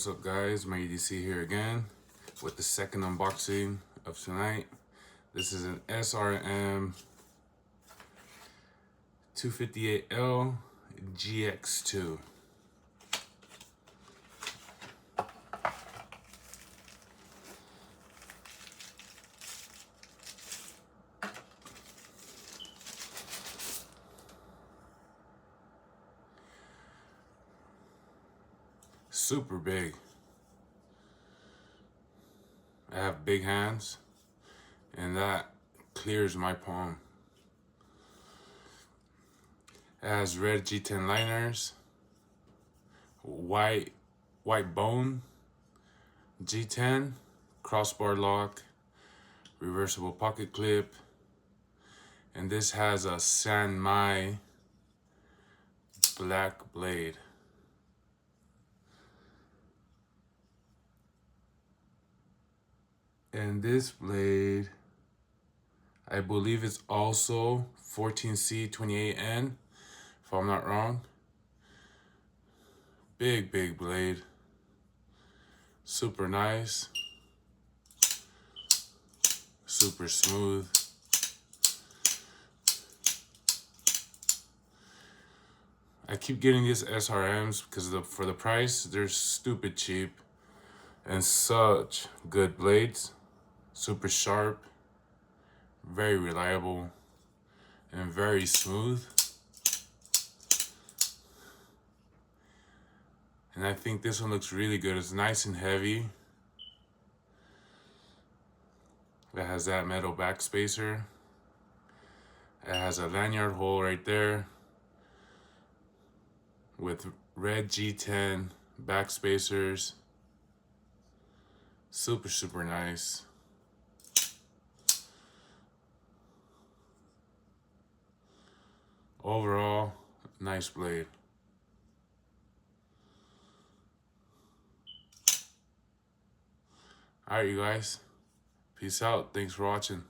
What's up guys, my EDC here again with the second unboxing of tonight. This is an SRM 258L GX2. Super big. I have big hands and that clears my palm. It has red G10 liners, white bone G10, crossbar lock, reversible pocket clip, and this has a San Mai black blade. And this blade, I believe it's also 14C28N, if I'm not wrong. Big blade. Super nice. Super smooth. I keep getting these SRMs because for the price, they're stupid cheap. And such good blades. Super sharp, very reliable, and very smooth. And I think this one looks really good. It's nice and heavy. It has that metal back spacer. It has a lanyard hole right there with red G10 back spacers. Super nice. Overall, nice blade. Alright, you guys. Peace out. Thanks for watching.